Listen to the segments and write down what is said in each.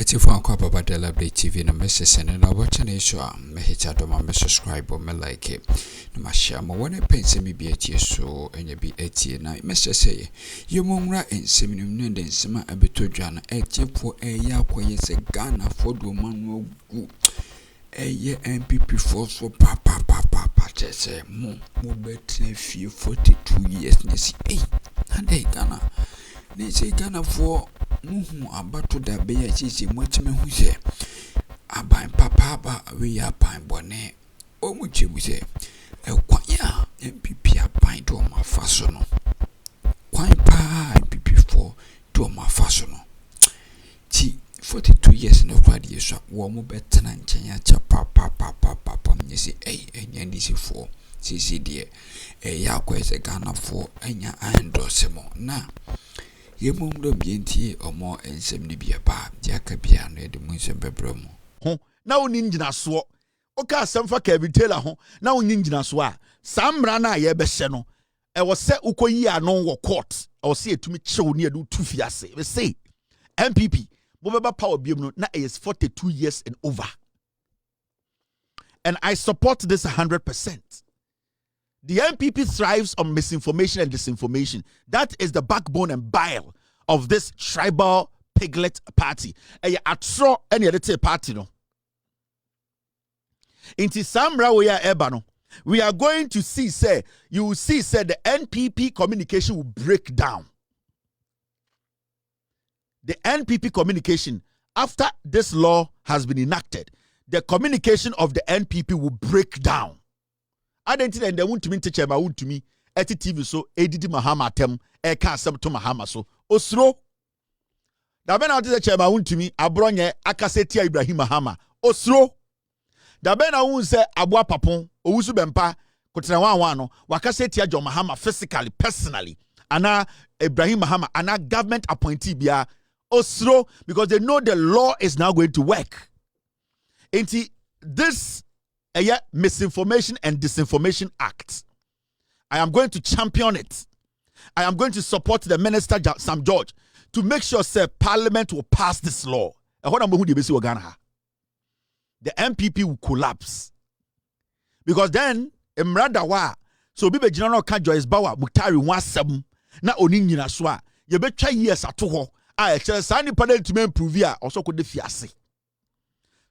It's a phone call about the Likee TV no message and I watch an issue. Me hit out on my subscribe or me like it. No my share my one penny me be a so and you be 80 night. Mr. Say, you mongra and seminum and summer a bit to John a chip for a yakwa a Ghana for the man go a year NPP force for papa just say more better few 42 years. Nisi, hey, and hey, Ghana. Nisi Ghana for. Abato da be ya chichi mwetime hu se aban papa we aban bone o mu chebu se ekwan ya NPP aban do ma faso no kwan pa NPP for do ma faso no ti 42 years no kwadi yeso wo mu betena nchen ya cha papa nyesi enya ndisi for sisi de ya kwese Ghana for enya endorse mo na Yemumdo bienti omo ensem ni biaba diaka bia no de munsem bebramo ho na woni ngina so o ka asem fa Kelvin ho na woni ngina so a samra na ye behye no e wo se ukoyi ano wo court o se etumi chew ne edu tu fiase we say NPP bo beba power biem no na is 42 years and over, and I support this 100%. The NPP thrives on misinformation and disinformation. That is the backbone and bile of this tribal piglet party. Atro any other party no. Inti samra we are ebano. We are going to see, say, you will see, say, the NPP communication will break down. The NPP communication, after this law has been enacted, the communication of the NPP will break down. I don't think they want to mean teacher, but want to me at TV so edidi mahama tem e ka asem to mahama so osro da be na teacher chairman want to me abronye akaseti Ibrahim mahama osro da be na won se aboa papon owusu bempa kotena wan no wakaseti ajo mahama physically personally ana Ibrahim mahama ana government appointee bia osro, because they know the law is now going to work. Into this Misinformation and Disinformation Act, I am going to champion it. I am going to support the Minister Sam George to make sure Parliament will pass this law. The NPP will collapse, because then Emradawa so Bibe General Joyce Bawa Mutari 17 na oni nyina so a ye betwa years ato ho a e kire sa ni panel to improve ya also ko de fiase.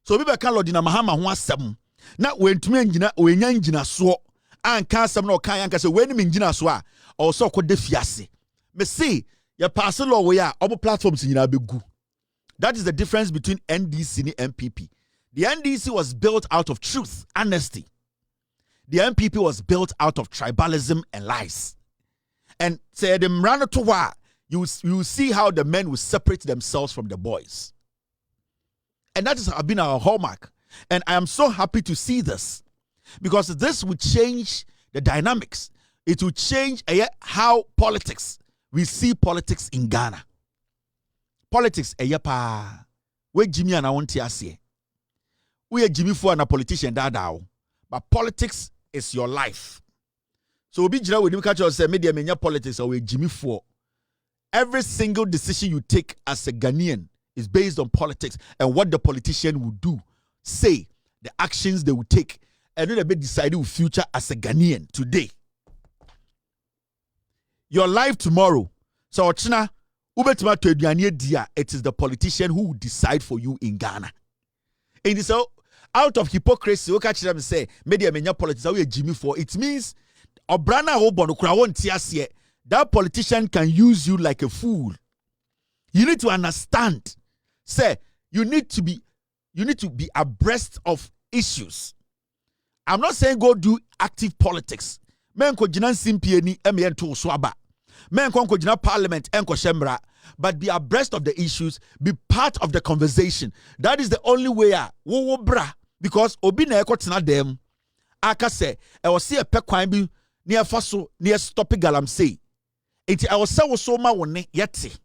So Bibe kan Lord na Mahama ho asem na wentumi ngina wenya ngina so anka asem na okan anka se weni ngina so a also ko de fiase. Me see ya pass law we a obo platforms nyina begu. That is the difference between NDC and MPP. The NDC was built out of truth, honesty. The MPP was built out of tribalism and lies. And say the Mrana Towa, you see how the men will separate themselves from the boys. And that has been our hallmark. And I am so happy to see this, because this will change the dynamics. It will change how we see politics in Ghana. Politics, we Jimmy and I want to say, we are Jimmy for a politician dadao, but politics is your life. So we be with you catch us say media menya politics or we Jimmy for. Every single decision you take as a Ghanaian is based on politics and what the politician will do, say, the actions they will take, and then they decide your future as a Ghanaian today. Your life tomorrow. So China, it is the politician who will decide for you in Ghana. And so out of hypocrisy, we catch them say media menya politics we Jimmy for. It means Obrana Obon that politician can use you like a fool. You need to understand. Say you need to be abreast of issues. I'm not saying go do active politics. Men ko jina simpie ni emien to swaba. Men ko jina parliament enko shembra. But be abreast of the issues, be part of the conversation. That is the only way wo bra, because obi na ekotina dem aka se e wo se epekwan bi ne efaso ne stop galamsey. Enti e wo se wo so ma woni yete.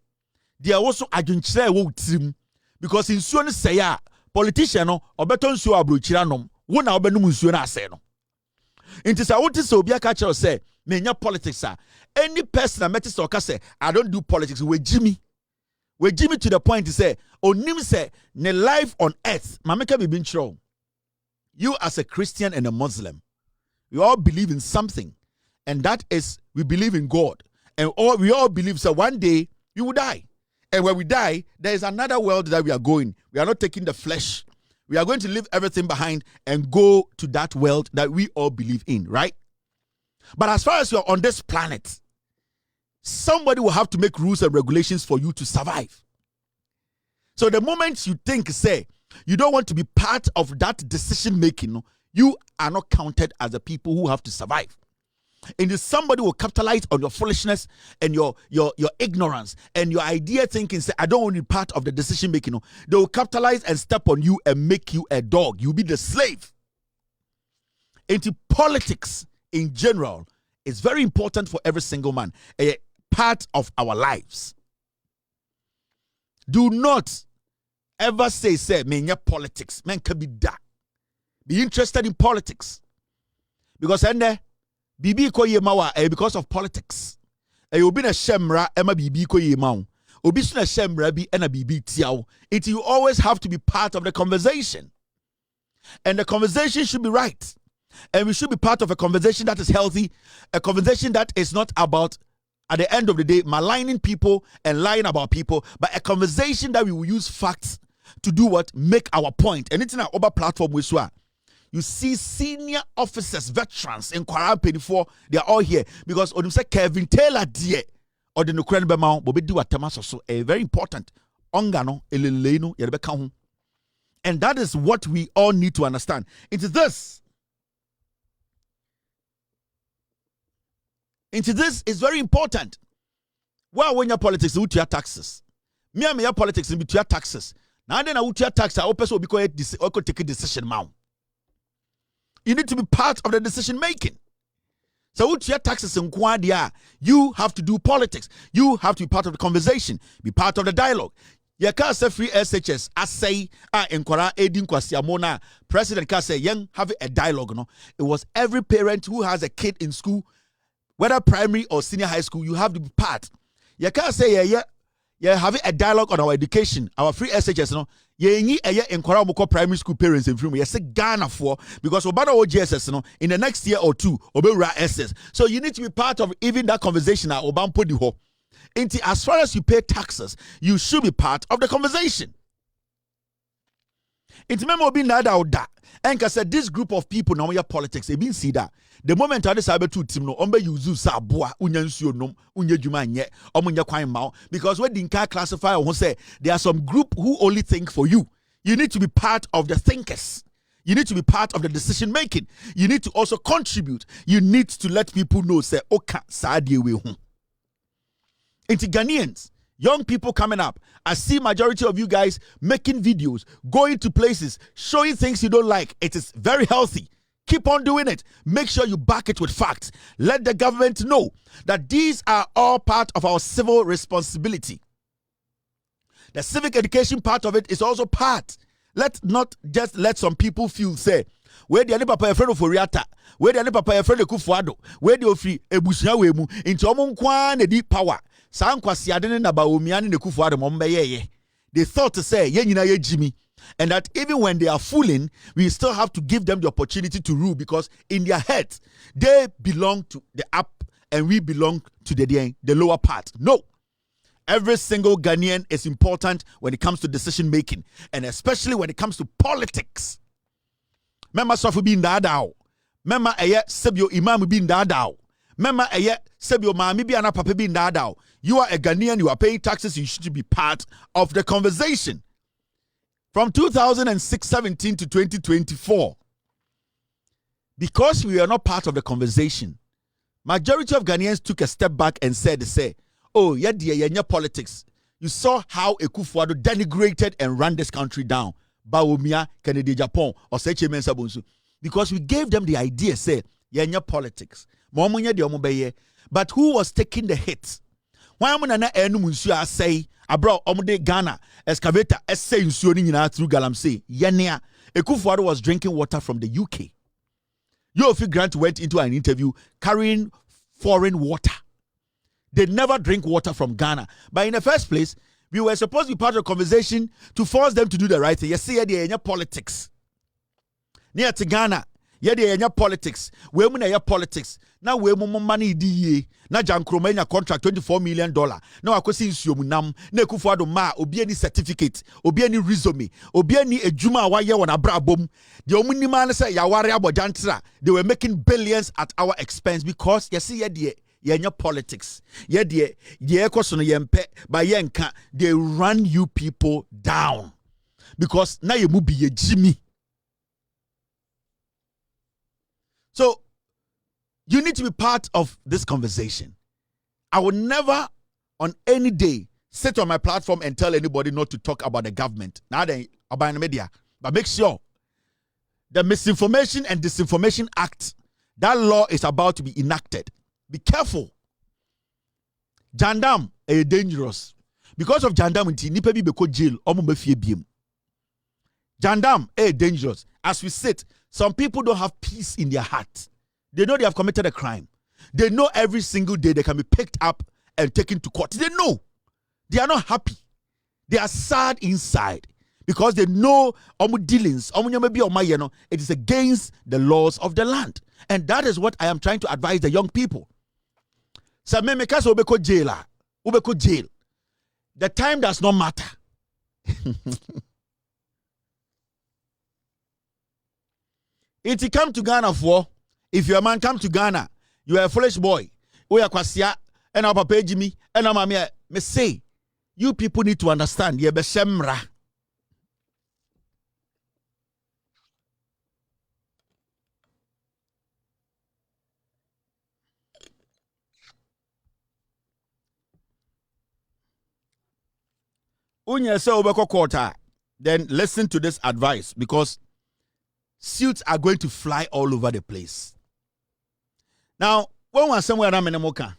Dia wo so adwunkire wo tirim, because insuo ne se ya politician no obeto nsuo abrochira nom wo na obenum nsuo na ase no. Enti sa wo ti se obi aka kire se menya politics any person that met us say I don't do politics we Jimmy we Jimmy to the point to say, onim say, ne life on earth, mameka be been true. You as a Christian and a Muslim, we all believe in something, and that is we believe in God, and we all believe so one day we will die, and when we die, there is another world that we are going. We are not taking the flesh. We are going to leave everything behind and go to that world that we all believe in, right? But as far as you're on this planet, somebody will have to make rules and regulations for you to survive. So the moment you think, say, you don't want to be part of that decision making, you are not counted as the people who have to survive. And if somebody will capitalize on your foolishness and your ignorance and your idea thinking, say, I don't want to be part of the decision making, they will capitalize and step on you and make you a dog. You'll be the slave. Into politics in general is very important for every single man, a part of our lives. Do not ever say, me politics. Man can be that. Be interested in politics. Because then Bibi ko ye mawa because of politics. Obi na shemra ema bibi ko ye maw. Obi su na shemra bi ena bibi tiaw. It you always have to be part of the conversation. And the conversation should be right. And we should be part of a conversation that is healthy, a conversation that is not about, at the end of the day, maligning people and lying about people, but a conversation that we will use facts to do what? Make our point. And it's in our other platform we saw. You see senior officers, veterans in Kwaran 24, they are all here. Because when you say Kelvin Taylor die, or the Ukraine Bemau, but we do a tamaso, so a very important. Ongano, eleleno, yerebeka. And that is what we all need to understand. Into this is very important. Well, when your politics, you your taxes. Me and your politics, you your taxes. Now then, I would your tax. I hope so because I could take a decision now. You need to be part of the decision making. So with your taxes in Kwadia, you have to do politics. You have to be part of the conversation, be part of the dialogue. You can't say free SHS. I say, in Kwara, Edin Kwasiamona, President can say, young, have a dialogue. No? It was every parent who has a kid in school, whether primary or senior high school, you have to be part. You can't say, yeah, having a dialogue on our education, our free SHS, no. In primary school parents in film. Yes, Ghana for because Obama OGSS, no, in the next year or two, Obera SS. So you need to be part of even that conversation. Obama put the as far as you pay taxes, you should be part of the conversation. It's memo being that out that. And I said this group of people now your politics, they been see that. The moment I decided to team no ombe yuzu sabua unyansuo nom unye juma nye omunya kwan mao because when the classify who say there are some group who only think for you. You need to be part of the thinkers. You need to be part of the decision making. You need to also contribute. You need to let people know say oka saadie we hu. Into Ghanaians, young people coming up, I see majority of you guys making videos, going to places, showing things you don't like. It is very healthy. Keep on doing it. Make sure you back it with facts. Let the government know that these are all part of our civil responsibility. The civic education part of it is also part. Let's not just let some people feel, say, where the papa a friend of Oriata, where the papa a friend of Kufuado, where the free Ebusia Wemu, into Omunkwan a deep power. Sankwasi adene na Baomiani ne Kufuado Mombeye. They thought to say, Yenina Jimmy. And that even when they are fooling, we still have to give them the opportunity to rule because in their heads, they belong to the up and we belong to the lower part. No. Every single Ghanaian is important when it comes to decision making and especially when it comes to politics. Mema Sofu bin dadao. Mema eye sebio imam bin dadao. Mema eye sebio mami bi ana papa bin dadao. You are a Ghanaian, you are paying taxes, you should be part of the conversation. From 2016-17 to 2024, because we are not part of the conversation, majority of Ghanaians took a step back and said, oh, yeah, politics. You saw how Ekufuado denigrated and ran this country down. Baumia, Kennedy, Japan, or Seche Mensa Bonsu. Because we gave them the idea, yeah, politics. But who was taking the hit? Why am I not say, abroad, Omude Ghana, excavator, essay through Galamsey, Yania. Ekufuado was drinking water from the UK. Yofi Grant went into an interview carrying foreign water. They never drink water from Ghana. But in the first place, We were supposed to be part of the conversation to force them to do the right thing. You see, yeah, politics. Near to Ghana, yeah, politics. We politics. Now we money di na Akroma contract $24 million. Now I could see nam na kufuado ma obi any certificate, obi any resume, obi any ejuma wa ye wona brabom. The omuni man say ya ware abojantra. They were making billions at our expense because you see yeah, politics. Yeah, but they run you people down because now you move be a Jimmy. So you need to be part of this conversation. I will never, on any day, sit on my platform and tell anybody not to talk about the government. Now they about the media, but make sure the Misinformation and Disinformation Act, that law is about to be enacted. Be careful. Jandam is dangerous. Because of Jandam, nipa bi beko jail, omo mefie biem. Jandam is dangerous. As we sit, some people don't have peace in their heart. They know they have committed a crime. They know every single day they can be picked up and taken to court. They know. They are not happy. They are sad inside because they know omo dealings, it is against the laws of the land. And that is what I am trying to advise the young people. So ubeko jail. The time does not matter. If you come to Ghana if you're a man, come to Ghana, you are a foolish boy. Oya kwasia, and our papa Jimmy, and our mammy, me say, you people need to understand, ye be shemra. Unya se obeko quarter, then listen to this advice because suits are going to fly all over the place. Now, when we're somewhere around Menemoka,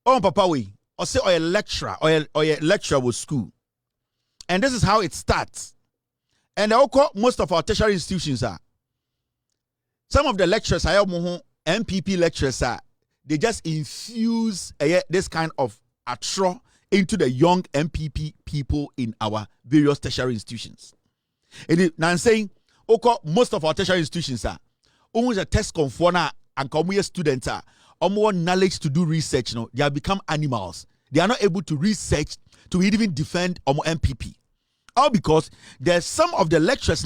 papa we, or say or a lecturer or a lecturer with school. And this is how it starts. And most of our tertiary institutions are. Some of the lecturers, NPP lecturers are, they just infuse this kind of atro into the young NPP people in our various tertiary institutions. Now I'm saying, most of our tertiary institutions are almost a test conforna and come students are more knowledge to do research. They have become animals. They are not able to research to even defend NPP. All because there's some of the lecturers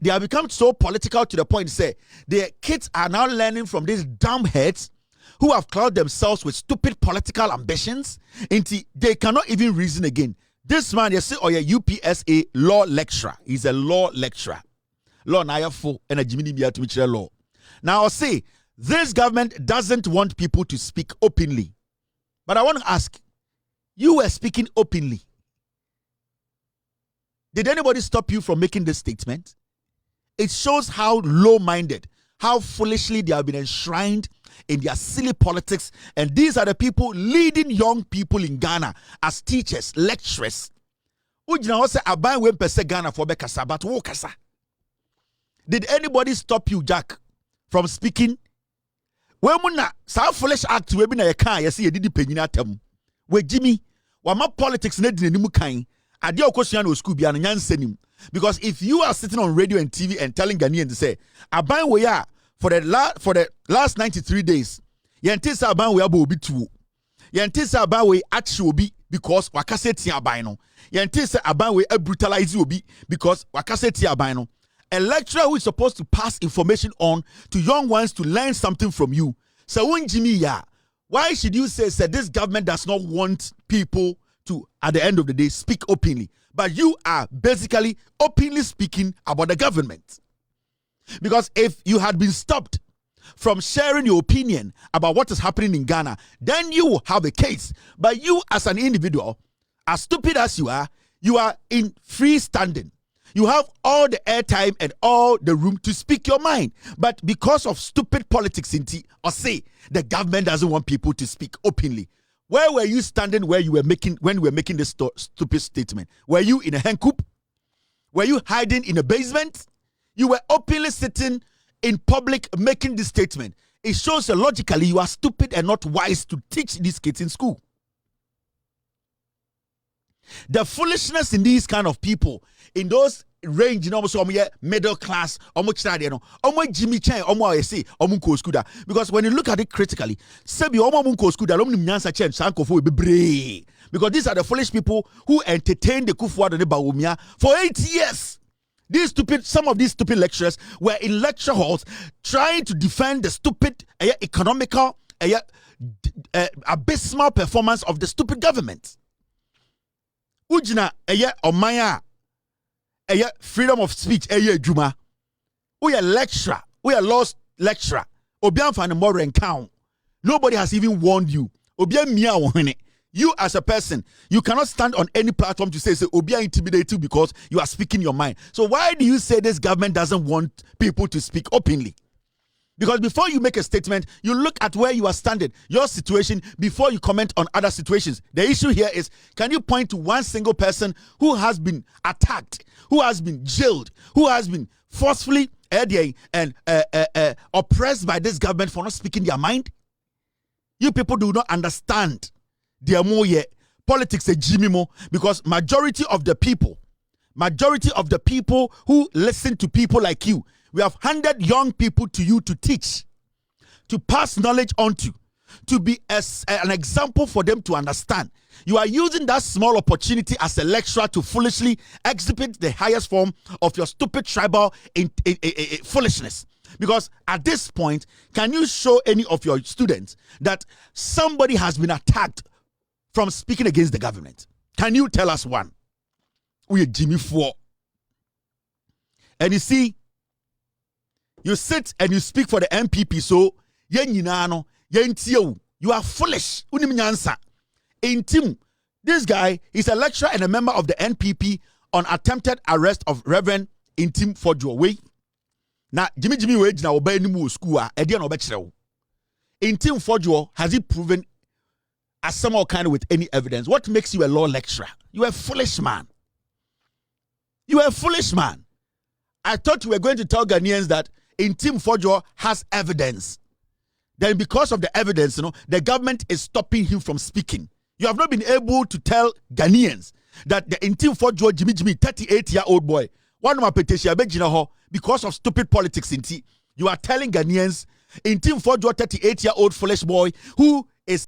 they have become so political to the point say the kids are now learning from these dumb heads who have clouded themselves with stupid political ambitions until they cannot even reason again. This man, you see, or a UPSA law lecturer. He's a law lecturer. Law Nayafo and a Jimmy Bia to which law. Now I'll say this government doesn't want people to speak openly. But I want to ask, you were speaking openly. Did anybody stop you from making this statement? It shows how low-minded, how foolishly they have been enshrined in their silly politics. And these are the people leading young people in Ghana as teachers, lecturers. Did anybody stop you, Jack, from speaking? Foolish act we Jimmy, politics because if you are sitting on radio and TV and telling Ghanaians to say, for the last 93 days, yentisa aban we abo obi tuo. Yentisa aban we actually obi because wakaseti aban no. Yentisa aban we brutalize obi because wakaseti aban no. A lecturer who is supposed to pass information on to young ones to learn something from you. So when Jimmy why should you say this government does not want people to, at the end of the day, speak openly? But you are basically openly speaking about the government. Because if you had been stopped from sharing your opinion about what is happening in Ghana, then you will have a case. But you as an individual, as stupid as you are in free standing. You have all the airtime and all the room to speak your mind. But because of stupid politics or say the government doesn't want people to speak openly. Where were you standing when you were making this stupid statement? Were you in a hen coop? Were you hiding in a basement? You were openly sitting in public making this statement. It shows that logically you are stupid and not wise to teach these kids in school. The foolishness in these kind of people, in those range, you know, so middle class, Jimmy Chen, because when you look at it critically, because these are the foolish people who entertained the Kufuor and the Bawumia for 8 years. Some of these stupid lecturers were in lecture halls trying to defend the stupid economical abysmal performance of the stupid government. Ujina omaya freedom of speech juma. We are lecturer, we are lost lecturer. Obian fan more count. Nobody has even warned you. Obian mia wohene. You as a person, you cannot stand on any platform to say Obian intimidate you because you are speaking your mind. So why do you say this government doesn't want people to speak openly? Because before you make a statement, you look at where you are standing, your situation, before you comment on other situations. The issue here is, can you point to one single person who has been attacked, who has been jailed, who has been forcefully and oppressed by this government for not speaking their mind? You people do not understand their more politics a Jimmy Mo, because majority of the people who listen to people like you, we have handed young people to you to teach, to pass knowledge on to be an example for them to understand. You are using that small opportunity as a lecturer to foolishly exhibit the highest form of your stupid tribal foolishness. Because at this point, can you show any of your students that somebody has been attacked from speaking against the government? Can you tell us one? We are Jimmy Four. And you see, you sit and you speak for the NPP, so you are foolish. This guy is a lecturer and a member of the NPP on attempted arrest of Reverend Intim Fodjo. Now, Jimmy Wage now obey any school. Edian Obechrew. Intim Fodjo, has he proven as somehow kind of with any evidence? What makes you a law lecturer? You are a foolish man. You are a foolish man. I thought you were going to tell Ghanaians that Intim Fodjo has evidence. Then because of the evidence, the government is stopping him from speaking. You have not been able to tell Ghanaians that the Intim Fodjo Jimmy, 38-year-old boy, one of my petition, because of stupid politics, you are telling Ghanaians Intim Fodjo, 38-year-old foolish boy who is